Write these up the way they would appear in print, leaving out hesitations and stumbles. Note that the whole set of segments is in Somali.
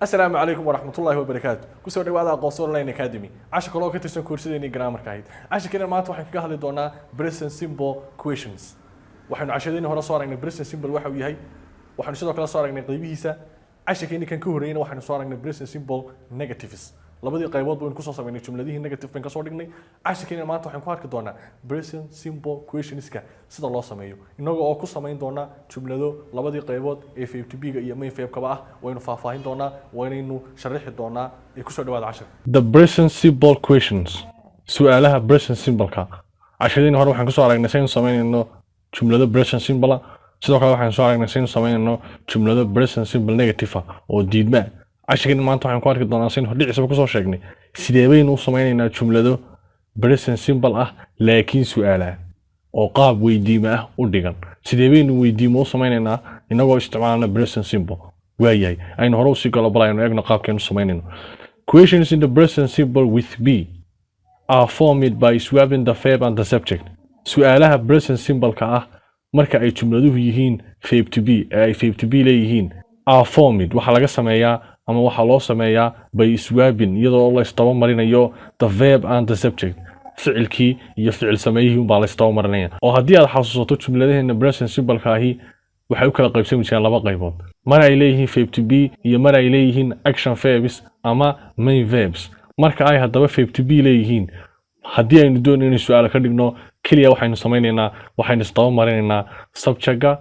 السلام عليكم ورحمة الله وبركاته. كسر دواء قوس أونلاين أكاديمي. عشان كلو كتير كورسين جرامر كايد. عشان كده ما توحي كهل دونا present simple questions. وحنا عشان هنا صار إن present simple واحد وياهي. وحنا شو كلا صار إن قريبه هسا. عشان كده كان كورين وحنا صار إن present simple negatives. لبدي قيود بين كسر صار إن الجملة دي negative بين كسر دقني. عشان كده ما توحي كهل دونا present simple questions كا. سيد الله سميه. إنه أو كسر ما دونا جملة دو لبدي قيود if to be يمين في كباه وإنه فاهين دونا وإنه شرح دونا يكسر دواء عشر. The present simple questions سؤالها present simple كا عشان هنا waxaan ku soo aragnay saynu sameynayno jumlado present simple sidoo kale waxaan soo aragnay saynu sameynayno jumlado present simple negative oo diidma casharkan maanta waxaan ku arki doonaa saynu hordhiciisa ku soo sheegnay sidee baynu u sameynaynaa jumlado present simple ah laakiin su'aalaha oo qaab weydiimo ah u dhigan sidee baynu weydiimo u sameynaynaa inagoo isticmaalna present simple waayahay aynu hore u sii galo balayno eegno qaabkeenu sameynayno. Questions in the present simple with be are formed by swapping the verb and the subject. سؤالها present simple ka ah marka ay jumladuhu yihiin verb to be ay verb to be leeyihiin are formed waxa laga sameeyaa ama waxa loo sameeyaa by swapping iyadoo la istaba marinayo the verb and the subject ficilkii iyo ficil sameeyihii baa la istaba marinaya oo haddii aad xasuusato jumladaheena present simple ka ahi waxay u kala qaybsami jiraan laba qaybood mar ay leeyihiin verb to be iyo mar ay leeyihiin action verbs ama main verbs marka ay haddaba verb to be leeyihiin haddii aynu doonayno su'aal ka dhigno kaliya waxaynu sameynaynaa waxaynu istaba marinaynaa subject-ga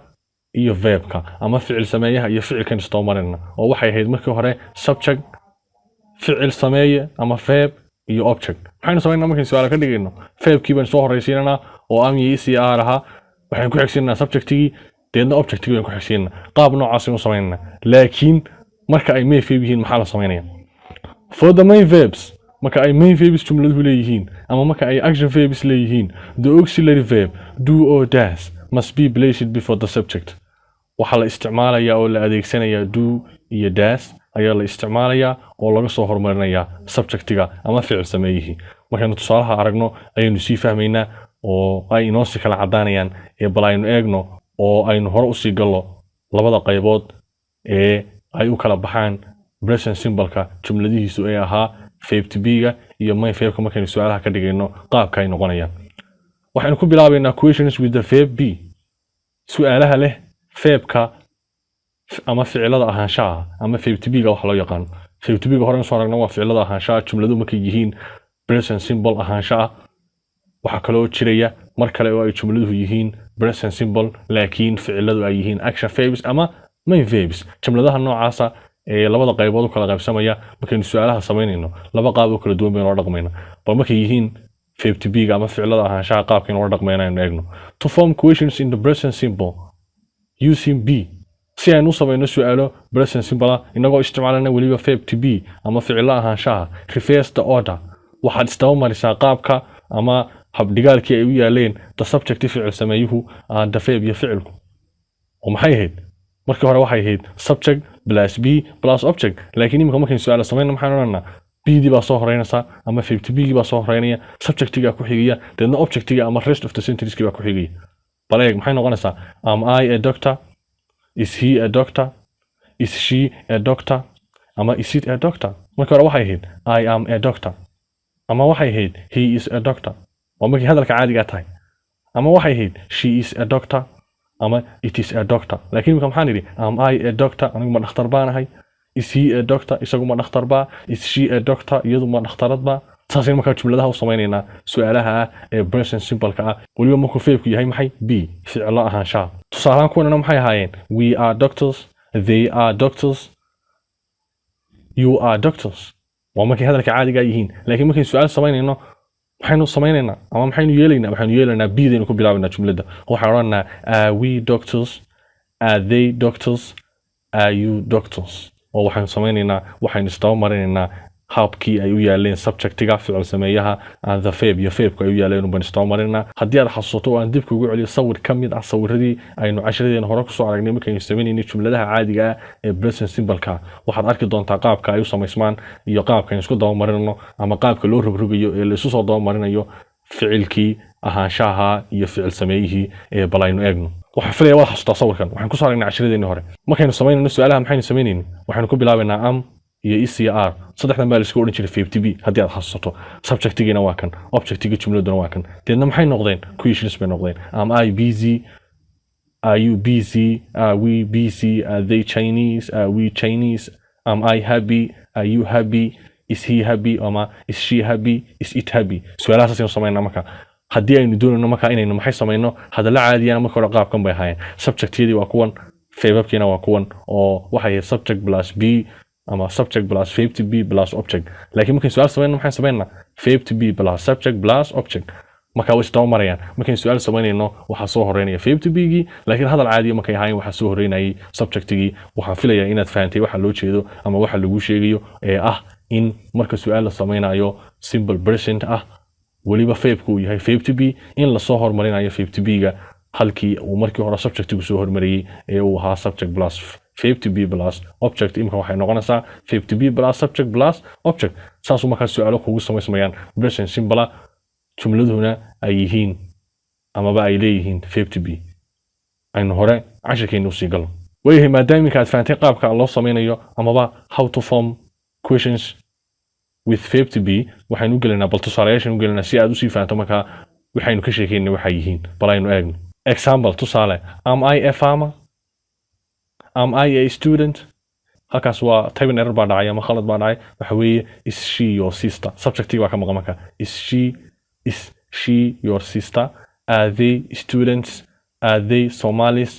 iyo verb-ka ama ficil sameeyaha iyo ficilkan istaba marinaynaa oo waxay ahayd markii hore subject ficil sameeye ama verb iyo object waxaynu sameynaa markaynu su'aal ka dhigayno verb-kii baynu soo horeysiinanaa oo am iyo is iyo are ahaa waxaynu ku xigsiinanaa subject-gii deedna object-gii baynu ku xigsiinanaa qaab noocaas aynu sameynaa laakiin marka ay main verb yihiin maxaa la sameynayaa for the main verbs marka ay main verbs jumladuhu leeyihiin ama marka ay action verbs leeyihiin the auxiliary verb do or does must be placed before the subject waxa la isticmaalayaa oo la adeegsanayaa do iyo does ayaa la isticmaalayaa oo laga soo hormarinayaa subjectiga ama ficil sameeyihii markaynu tusaalaha aragno ayaynu sii fahmaynaa oo ay inoo si kala cadaanayaan ee bal aynu eegno oo aynu hore usii gallo labada qaybood ee ay u kala baxaan present simple-ka jumladihiisu ay ahaa verb to be-ga iyo main verb-ka markaynu su'aalaha ka dhigayno qaabka ay noqonayaan waxaynu ku bilaabaynaa questions with the verb be su'aalaha leh verb-ka ama ficilada ahaanshaha ama verb to be-ga waxa loo yaqaan verb to be-ga horeynu soo aragno waa ficilada ahaanshaha jumladu markay yihiin present simple ahaanshaha waxaa kaloo jiraya mar kale oo ay jumladuhu yihiin present simple laakiin ficiladu ay yihiin action verbs ama main verbs jumladaha noocaasa ee labada qaybood u kala qaybsamaya markaynu su'aalaha sameynayno laba qaab oo kala duwan baynu la dhaqmayna bal markay yihiin verb to be ama ficilada ahaanshaha qaabkaynu la dhaqmayna aynu eegno to form questions in the present simple using be si aynu u sameyno su'aalo present simple inagoo isticmaalana weliba verb to be ama ficilada ahaanshaha reverse the order waxaad istaba marisaa qaabka ama habdhigaalkii ay u yaaleen the subject ficil sameeyuhu and the verb iyo ficilku oo maxay ahayd markii hore waxay ahayd subject plus be plus object laakiin imika markaynu su'aalo sameyno maxaan odhanaa be-dii baa soo horeynaysa ama verb to be-gii baa soo horeynaya subject-gigaa ku xigaya deedna object-giga ama rest of the sentence-gii baa ku xigaya bal eeg maxay noqonaysaa am I a doctor is he a doctor is she a doctor ama is it a doctor markii hore waxay ahayd I am a doctor ama waxay ahayd he is a doctor waa markii hadalka caadigaa tahay ama waxay ahayd she is a doctor ama it is a doctor laakiin imika maxaan idhi am I a doctor anigu ma dhakhtar baanahay is he a doctor isagu ma dhakhtar baa is she a doctor iyadu ma dhakhtarad baa saasaynu markaa jumladaha u sameynaynaa su'aalaha ah ee present simple-ka ah weliba markuu verbku yahay maxay be ficilo ahaanshaha tusaalahaan kuwanana maxay ahaayeen we are doctors they are doctors you are doctors waa markay hadalka caadigaa yihiin laakiin markaynu su'aal sameynayno maxaynu sameynaynaa ama maxaynu yeelaynaa be-daynu ku bilaabaynaa jumladda waxaan odhanaynaa are we doctors are they doctors are you doctors oo waxaynu sameynaynaa waxaynu istaba marinaynaa habkii ay u yaaleen subject-ga ficil sameeyaha and the verb iyo verbku ay u yaaleen baynu istaba marinaynaa haddii aad xasuusato oo aan dib kugu celiyo sawir ka mid ah sawiradii aynu casharadeena hore kusoo aragnay markaynu sameynaynay jumladaha caadiga ah ee present simple-ka waxaad arki doontaa qaabka ay u samaysmaan iyo qaabka aynu isku daba marinayno ama qaabka loo rogrogayo ee la isu soo daba marinayo ficilkii ahaanshaha iyo ficil sameeyihii ee bal aynu eegno waxaan filayaa waad xasuutaa sawirkan waxaan kusoo aragnay casharadeennii hore markaynu samaynayno su'aalaha maxaynu sameynaynay waxaynu ku bilaabaynaa am iyo ECR saddexdan baa la isku oran jiray verb to be haddii aad xasuusato subjectigiina waa kan objectigi jumladuna waa kan deedna maxay noqdeen questions bay noqdeen am I busy are you busy are we busy are they Chinese are we Chinese am I happy are you happy is he happy ama is she happy is it happy su'aalahaas aynu sameynaa marka haddii aynu doonayno marka inaynu maxay sameyno hadalla caadiyana marka hore qaabkan bay ahaayeen subjectiyadii waa kuwan verbkiina waa kuwan oo waxay subject plus be ama subject plus verb to be plus object laakiin markay su'aal sameeyno maxay sameynaa verb to be plus subject plus object marka way isdaba marayaan markay su'aal sameynayno waxa soo horeynaya verb to be gii laakiin hadal caadi markay ahaayeen waxa soo horeynayay subjectigii waxaan filayaa inaad fahantay waxa loo jeedo ama waxa lagu sheegayo ee ah in marka su'aal la sameynayo simple present ah waliba verbku uu yahay verb to be in la soo hormarinayo verb to be ga halkii uu markii hore subjectigu soo hormariyay ee uu ahaa subject plus verb to be plus object imka waxay noqonaysaa verb to be plus subject plus object saasuu markaa su'aalo kugu samaysmayaan present simple jumladuhuna ay yihiin amaba ay leeyihiin verb to be aynu hore cashirkeenu usii galno waayahay maadaama aad fahantay qaabka loo sameynayo amaba how to form questions with verb to be waxaynu gelinaa bal tusaalayaashan gelinaa si aad usii fahanto markaa waxaynu ka sheekeynay waxay yihiin bal aynu eegno example tusaale am I a farmer am I a student halkaas waa typing error baa dhacay ama khalad baa dhacay waxa weeye is she your sister subjective waa ka maqan marka is she your sister are they students are they Somalis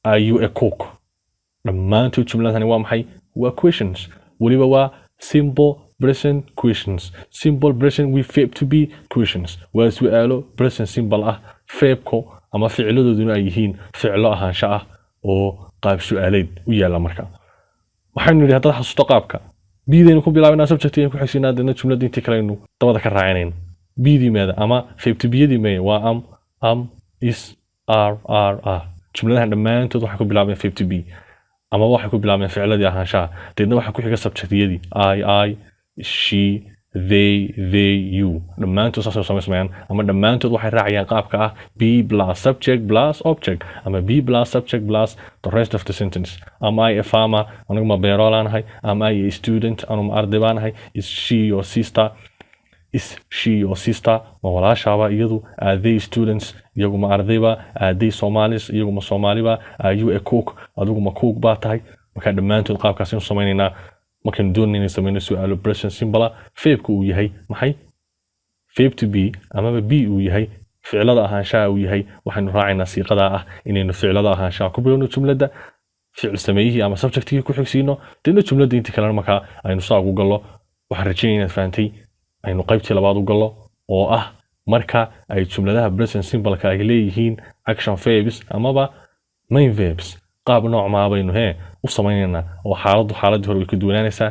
are you a cook dhammaantood jumladani waa maxay waa questions waliba waa simple present questions simple present with verb to be questions waa su'aalo present simple ah verbko ama ficladooduna ay yihiin ficlo ahaansho ah oo qaab su'aaleed u yaala marka waxaynu nidhi haddaad xasuusto qaabka bidaynu ku bilaabinaa subjectiga ku xigsiinaa deedna jumladda intii kale aynu dabada ka raacinayno bidii meeda ama verb to be-yadii meeya waa am is are jumladahan dhammaantood waxay ku bilaabeen verb to be ama waxay ku bilaabeen ficladii ahaanshaha deedna waxaa ku xiga subjectiyadii I she they you dhammaantood saasay samaysmayaan ama dhammaantood waxay raacayaan qaabka ah be plus subject plus object ama be plus subject plus the rest of the sentence am I a farmer anigu ma beerolaanahay am I a student anigu ma arday baanahay is she your sister ma walaashaaba iyadu are they students iyagu ma ardayba are they Somalis iyagu ma Soomaaliba are you a cook adigu ma cook baa tahay marka dhammaantood qaabkaas aynu sameynaynaa markaan doonayna sameyno su'aalo present simple verbku uu yahay maxay verb to be amaba be uu yahay ficilada ahaanshaha uu yahay waxaynu raacaynaa siiqada ah inaynu ficilada ahaanshaha ku bilowno jumladda ficil sameeyihii ama subjectigii ku xigsiino deedna jumladda intii kalena markaa aynu saa ugu gallo waxaan rajaynayaa inaad fahantay aynu qaybtii labaad u gallo oo ah marka ay jumladaha present simple-ka ay leeyihiin action verbs amaba main verbs qaab nooc maa baynu u sameynaynaa oo xaaladii hore way ka duwanaanaysaa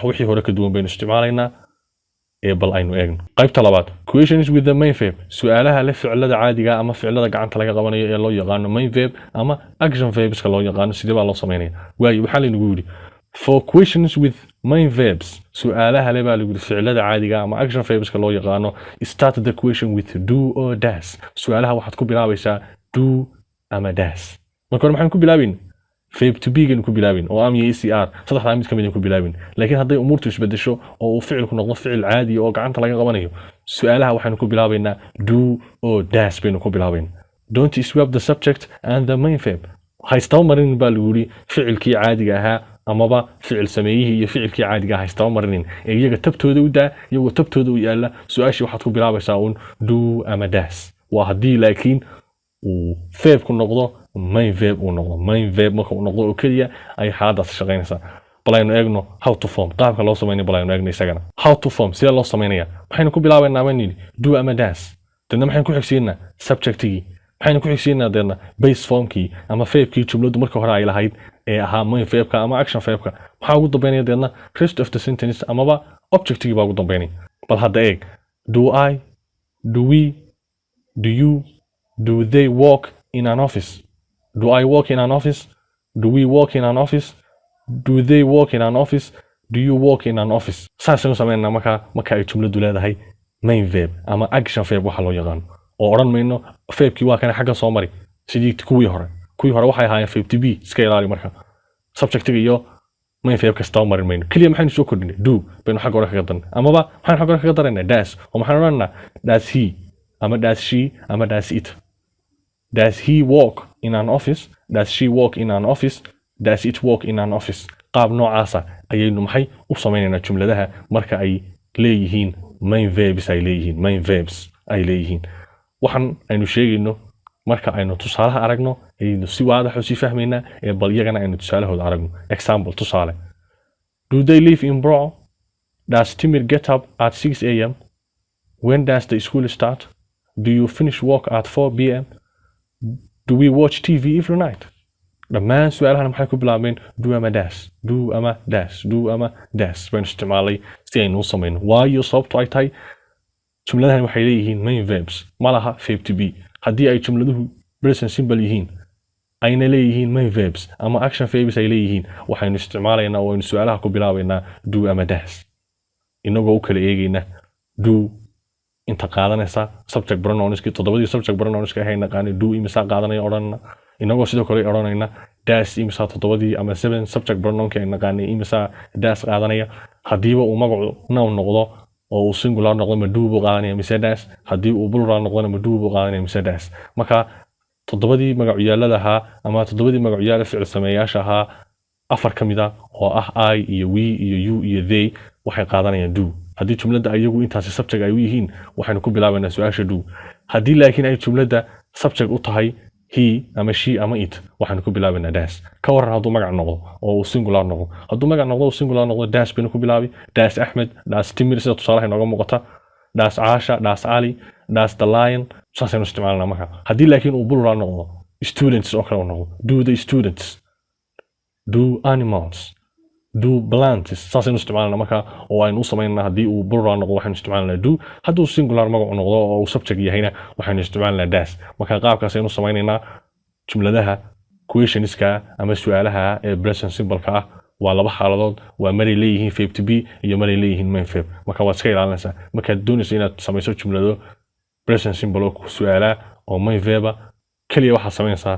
wixii hore ka duwan baynu isticmaalaynaa ee bal aynu eegno qaybta labaad questions with the main verb su'aalaha leh ficilada caadiga ama ficilada gacanta laga qabanayo ee loo yaqaano main verb ama action verbska loo yaqaano sidee baa loo sameynaya waayo waxaa laynagu yidhi for questions with main verbs su'aalaha leh baa lagu yidhi ficilada caadiga ama action verbska loo yaqaano start the question with do or does su'aalaha waxaad ku bilaabaysaa do ama does marka hore maxaan ku bilaabin verb to be gan ku bilaabin oo am iyo ECR saddexda mid kamid ku bilaabin laakiin hadday umurtu isbedesho oo uu ficilku noqdo ficil caadi oo gacanta laga qabanayo su'aalaha waxaanu ku bilaabaynaa do or does baynu ku bilaabaynaa don't swap the subject and the main verb haystaba marinin baa lagu yidhi ficilkii caadiga ahaa amaba ficil sameeyihii iyo ficilkii caadiga ahaa haystaba marinin ee iyaga tabtooda u daa iyagoo tabtooda u yaala su'aashii waxaad ku bilaabaysaa uun do ama does waa haddii laakiin uu verbku noqdo main verb uu noqdo main verb marka uu noqdo oo keliya ay xaaladaas shaqaynaysaa bal aynu eegno how to form qaabka loo sameeyo bal aynu eegno isagana how to form sidee loo sameynaya waxaynu ku bilaabaynaa manini do ama does dadna maxaynu ku xigsiinaa subjectigii waxaynu ku xigsiinaa dadna base formkii ama verbkii jumladu marka hore ay lahayd ee ahaa main verbka ama action verbka maxaa ugu dambeynaya dadna rest of the sentence amaba objectigii baa ugu dambeynaya bal hadda eeg do I do we do you do they work in an office do I work in an office do we work in an office do they work in an office do you work in an office saasaynu sameynaa marka ay jumladu leedahay main verb ama action verb waxa loo yaqaano oo odhan mayno verbkii waa kana xagga soo mari sidii kuwii hore waxay ahaayeen verb to be iska ilaali marka subjectiga iyo main verb kasta marin mayno kaliya maxaynu soo kordhinay do baynu xag hore kaga darnay amaba maxaan xag hore kaga daraynaa does oo maxaan odhanaynaa does he ama does she ama does it does he work in an office does she work in an office does it work in an office qaab noocaasa ayaynu maxay u samaynaynaa jumladaha marka ay leeyihiin main verbs ay leeyihiin waxaan aynu sheegayno marka aynu tusaalaha aragno ayaynu si waadax u sii fahmaynaa ee bal iyagana aynu tusaalahooda aragno example tusaale do they live in Bro does Timir get up at 6 a.m. when does the school start do you finish work at 4 p.m. do we watch TV every night dhammaan su'aalahan maxay ku bilaabeen do ama das baynu isticmaalay si aynu u samayno waayo sababto ay tahay jumladahan waxay leeyihiin main verbs ma laha verb to be haddii ay jumladuhu present simple yihiin ayna leeyihiin main verbs ama action verbs ay leeyihiin waxaynu isticmaalaynaa oo aynu su'aalaha ku bilaabaynaa do ama das inagoo u kala eegayna do inta qaadanaysa subject pronounski toddobadii subject pronounska ahay naqaanay do imisa qaadanaya odhanna inagoo sidoo kale odhanayna das imisa toddobadii ama 7 subject pronounki ay naqaanay imisa das qaadanaya hadiiba uu magacu noun noqdo oo uu singular noqdo ma do buu qaadanaya mise das hadii uu plural noqdona ma do buu qaadanaya mise das marka toddobadii magacyaaladaha ama toddobadii magacyaal ficil sameeyaasha ahaa afar kamida oo ah I iyo we iyo you iyo they waxay qaadanayaan do haddii jumlada ayagu intaasi subject ay u yihiin waxaynu ku bilaabaynaa su'aasha do haddii laakiin ay jumlada subject u tahay he ama she ama it waxaynu ku bilaabaynaa das ka waran hadduu magac noqdo oo uu singular noqdo hadduu magac noqdo oo singular noqdo das baynu ku bilaabi das Ahmed das Timir sida tusaalaha inooga muuqata das Aasha das Ali das the lion saasaynu isticmaalnaa marka haddii laakiin uu plural noqdo students oo kale noqdo do the students do animals do plants saasaynu isticmaalnaa marka oo aynu u samaynaa haddii uu plural noqdo waxaynu isticmaalnaa do hadduu singular magacu noqdo oo uu subject yahayna waxaynu isticmaalnaa das marka qaabkaas aynu samaynaynaa jumladaha questionska ama su'aalaha ee present simple-ka ah waa laba xaaladood waa maray leeyihiin verb to be iyo maray leeyihiin main verb marka waad iska ilaalinaysaa markaad doonayso inaad samayso jumlado present simple oo su'aala oo main verb kaliya waxaad samaynaysaa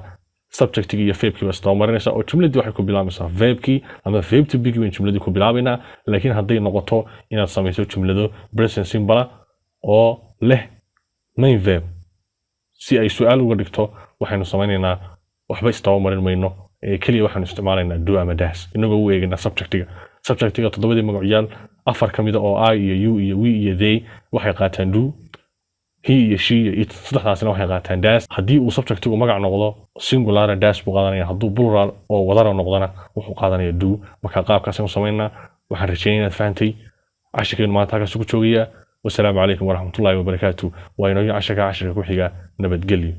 subjectigi iyo verbkii waa isdabamarinaysaa oo jumladii waxay ku bilaabaysaa verbkii ama verb to be bayn jumladii ku bilaabaynaa laakiin hadday noqoto inaad samayso jumlado present simple oo leh main verb si ay su'aal uga dhigto waxaynu samaynaynaa waxba isdabamarin mayno kaliya waxaanu isticmaalaynaa do ama das inagoo u eegaynaa subjectiga toddobadii magacyaal afar kamida oo I iyo you iyo we iyo they waxay qaataan do he iyo she iyo it saddexdaasina waxay qaataan das haddii uu subjectigu magac noqdo singular das buu qaadanaya hadduu plural oo wadara noqdana wuxuu qaadanaya do marka qaabkaas aynu samaynaa waxaan rajaynayaa inaad fahantay cashirkeenu maanta halkaas ku joogaya wasalaamu calaykum waraxmatullaahi wabarakaatu waa inoo cashirka ku xiga nabadgelyo